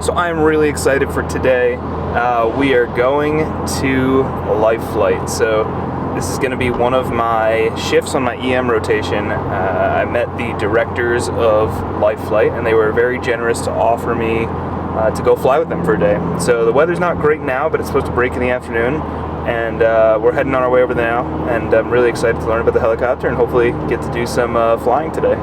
So I'm really excited for today. We are going to Life Flight. So this is going to be one of my shifts on my EM rotation. I met the directors of Life Flight, and they were very generous to offer me to go fly with them for a day. So the weather's not great now, but it's supposed to break in the afternoon, and we're heading on our way over there now. And I'm really excited to learn about the helicopter and hopefully get to do some flying today.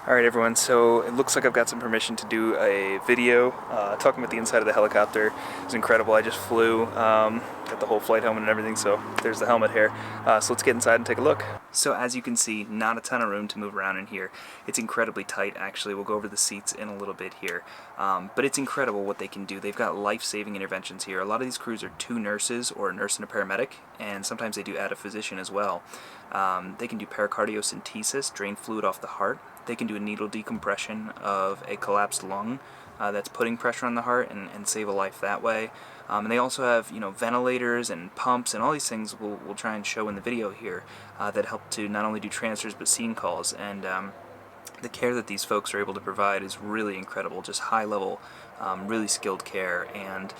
Alright everyone, so it looks like I've got some permission to do a video talking about the inside of the helicopter. It was incredible. I just flew, got the whole flight helmet and everything, so there's the helmet here. So let's get inside and take a look. So as you can see, not a ton of room to move around in here. It's incredibly tight actually. We'll go over the seats in a little bit here. But it's incredible what they can do. They've got life-saving interventions here. A lot of these crews are 2 nurses or a nurse and a paramedic, and sometimes they do add a physician as well. They can do pericardiocentesis, drain fluid off the heart. They can do a needle decompression of a collapsed lung that's putting pressure on the heart and save a life that way. And they also have, ventilators and pumps and all these things we'll try and show in the video here that help to not only do transfers but scene calls. And the care that these folks are able to provide is really incredible, just high level, really skilled care, and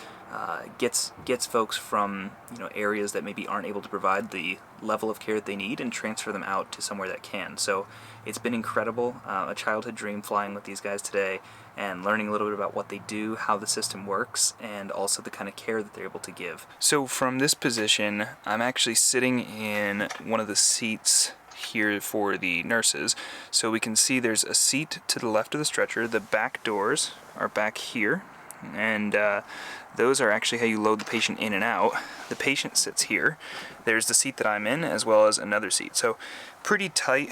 gets folks from areas that maybe aren't able to provide the level of care that they need and transfer them out to somewhere that can. So it's been incredible, a childhood dream flying with these guys today and learning a little bit about what they do, how the system works, and also the kind of care that they're able to give. So from this position, I'm actually sitting in one of the seats here for the nurses. So we can see there's a seat to the left of the stretcher. The back doors are back here, and those are actually how you load the patient in and out. The patient sits here. There's the seat that I'm in, as well as another seat. So pretty tight.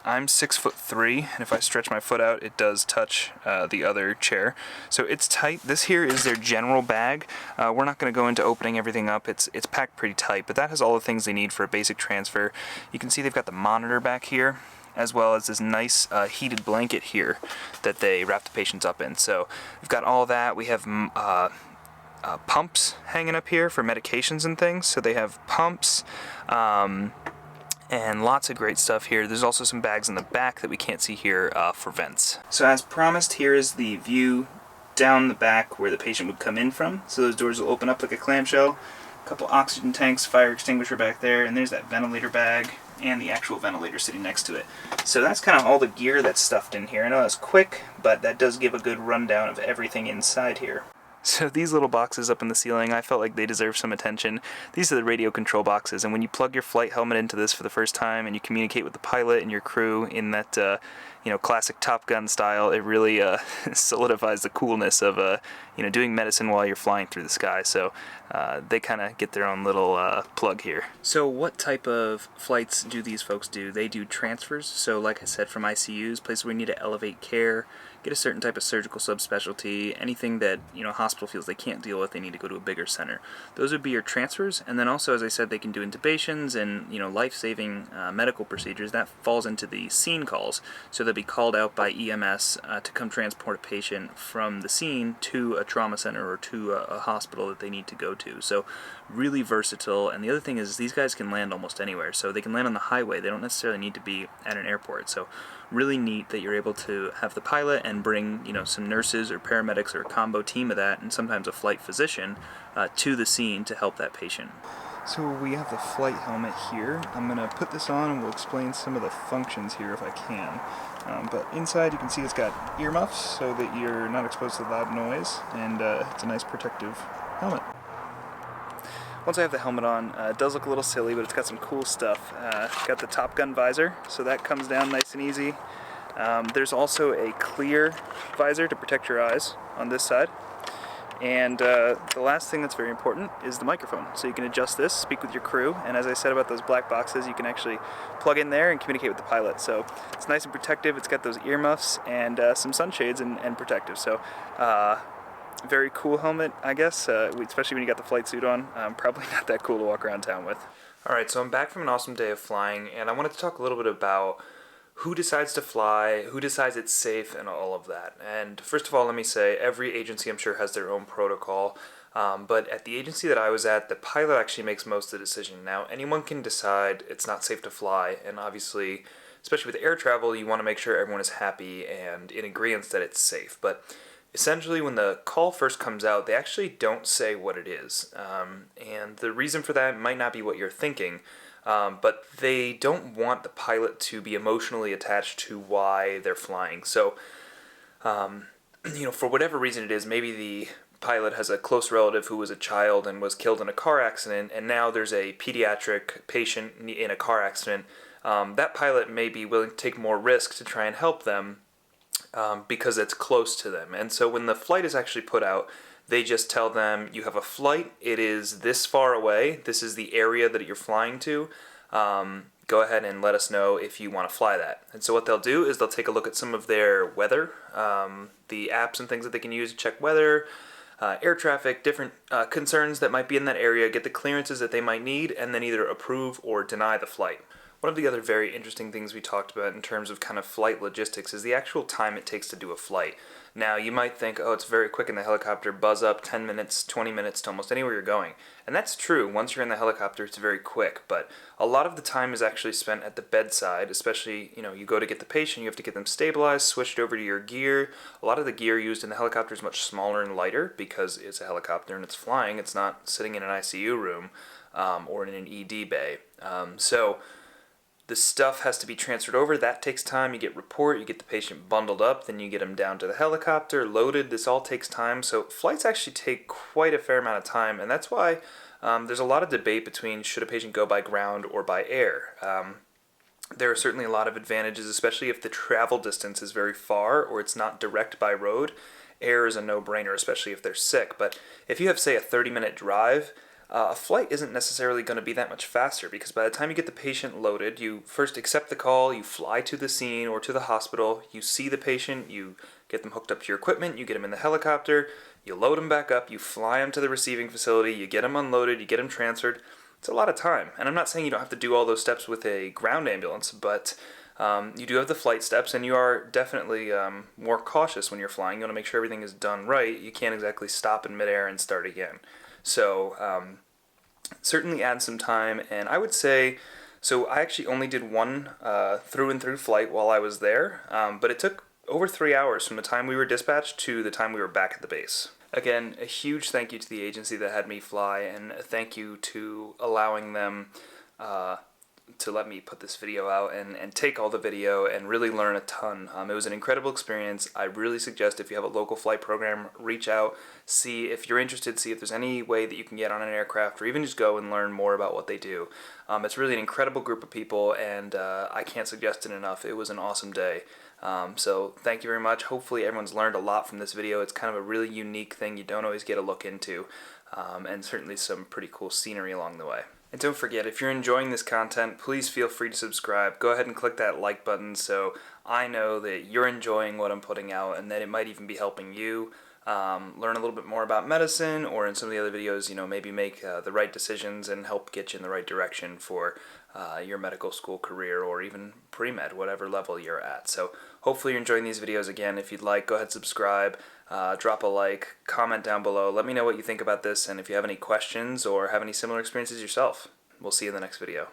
I'm 6'3", and if I stretch my foot out, it does touch the other chair. So it's tight. This here is their general bag. We're not going to go into opening everything up. It's packed pretty tight, but that has all the things they need for a basic transfer. You can see they've got the monitor back here, as well as this nice heated blanket here that they wrap the patients up in. So we've got all that. We have pumps hanging up here for medications and things. So they have pumps and lots of great stuff here. There's also some bags in the back that we can't see here for vents. So as promised, here is the view down the back where the patient would come in from. So those doors will open up like a clamshell. A couple oxygen tanks, fire extinguisher back there, and there's that ventilator bag and the actual ventilator sitting next to it. So that's kind of all the gear that's stuffed in here. I know that's quick, but that does give a good rundown of everything inside here. So these little boxes up in the ceiling, I felt like they deserve some attention. These are the radio control boxes, and when you plug your flight helmet into this for the first time and you communicate with the pilot and your crew in that classic Top Gun style, it really solidifies the coolness of doing medicine while you're flying through the sky. So they kind of get their own little plug here. So what type of flights do these folks do? They do transfers. So like I said, from ICUs, places where you need to elevate care, get a certain type of surgical subspecialty, anything that hospital feels they can't deal with, they need to go to a bigger center. Those would be your transfers. And then also, as I said, they can do intubations and life-saving medical procedures. That falls into the scene calls. So they'll be called out by EMS to come transport a patient from the scene to a trauma center or to a hospital that they need to go too. So really versatile. And the other thing is these guys can land almost anywhere. So they can land on the highway. They don't necessarily need to be at an airport. So really neat that you're able to have the pilot and bring, you know, some nurses or paramedics or a combo team of that, and sometimes a flight physician to the scene to help that patient. So we have the flight helmet here. I'm going to put this on and we'll explain some of the functions here if I can. But inside you can see it's got earmuffs so that you're not exposed to loud noise, and it's a nice protective helmet. Once I have the helmet on, it does look a little silly, but it's got some cool stuff. Got the Top Gun visor, so that comes down nice and easy. There's also a clear visor to protect your eyes on this side. And the last thing that's very important is the microphone. So you can adjust this, speak with your crew, and as I said about those black boxes, you can actually plug in there and communicate with the pilot. So it's nice and protective. It's got those earmuffs and some sunshades and protective. So very cool helmet, I guess, especially when you got the flight suit on. Probably not that cool to walk around town with. Alright, so I'm back from an awesome day of flying, and I wanted to talk a little bit about who decides to fly, who decides it's safe, and all of that. And first of all, let me say, every agency I'm sure has their own protocol, but at the agency that I was at, the pilot actually makes most of the decision. Now, anyone can decide it's not safe to fly, and obviously, especially with air travel, you want to make sure everyone is happy and in agreement that it's safe. But essentially, when the call first comes out, they actually don't say what it is. And the reason for that might not be what you're thinking, but they don't want the pilot to be emotionally attached to why they're flying. So, for whatever reason it is, maybe the pilot has a close relative who was a child and was killed in a car accident, and now there's a pediatric patient in a car accident. That pilot may be willing to take more risk to try and help them because it's close to them. And so when the flight is actually put out, they just tell them, you have a flight, it is this far away, this is the area that you're flying to, go ahead and let us know if you want to fly that. And so what they'll do is they'll take a look at some of their weather, the apps and things that they can use to check weather, air traffic, different concerns that might be in that area, get the clearances that they might need, and then either approve or deny the flight. One of the other very interesting things we talked about in terms of kind of flight logistics is the actual time it takes to do a flight. Now, you might think, oh, it's very quick in the helicopter, buzz up, 10 minutes, 20 minutes to almost anywhere you're going. And that's true. Once you're in the helicopter, it's very quick. But a lot of the time is actually spent at the bedside, especially, you go to get the patient, you have to get them stabilized, switched over to your gear. A lot of the gear used in the helicopter is much smaller and lighter because it's a helicopter and it's flying. It's not sitting in an ICU room or in an ED bay. So the stuff has to be transferred over. That takes time. You get report, you get the patient bundled up, then you get them down to the helicopter, loaded. This all takes time. So flights actually take quite a fair amount of time, and that's why there's a lot of debate between should a patient go by ground or by air. There are certainly a lot of advantages, especially if the travel distance is very far or it's not direct by road. Air is a no-brainer, especially if they're sick. But if you have, say, a 30-minute drive, a flight isn't necessarily going to be that much faster because by the time you get the patient loaded, you first accept the call, you fly to the scene or to the hospital, you see the patient, you get them hooked up to your equipment, you get them in the helicopter, you load them back up, you fly them to the receiving facility, you get them unloaded, you get them transferred. It's a lot of time. And I'm not saying you don't have to do all those steps with a ground ambulance, but you do have the flight steps, and you are definitely more cautious when you're flying. You want to make sure everything is done right. You can't exactly stop in midair and start again. So certainly add some time, and I would say, so I actually only did one through and through flight while I was there, but it took over 3 hours from the time we were dispatched to the time we were back at the base. Again, a huge thank you to the agency that had me fly, and a thank you to allowing them to let me put this video out and take all the video and really learn a ton. It was an incredible experience. I really suggest if you have a local flight program, reach out, see if you're interested, see if there's any way that you can get on an aircraft, or even just go and learn more about what they do. It's really an incredible group of people, and I can't suggest it enough. It was an awesome day. So thank you very much. Hopefully everyone's learned a lot from this video. It's kind of a really unique thing you don't always get a look into, and certainly some pretty cool scenery along the way. And don't forget, if you're enjoying this content, please feel free to subscribe. Go ahead and click that like button so I know that you're enjoying what I'm putting out and that it might even be helping you learn a little bit more about medicine, or in some of the other videos, maybe make the right decisions and help get you in the right direction for your medical school career or even pre-med, whatever level you're at. So hopefully you're enjoying these videos. Again, if you'd like, go ahead, subscribe, drop a like, comment down below. Let me know what you think about this, and if you have any questions or have any similar experiences yourself. We'll see you in the next video.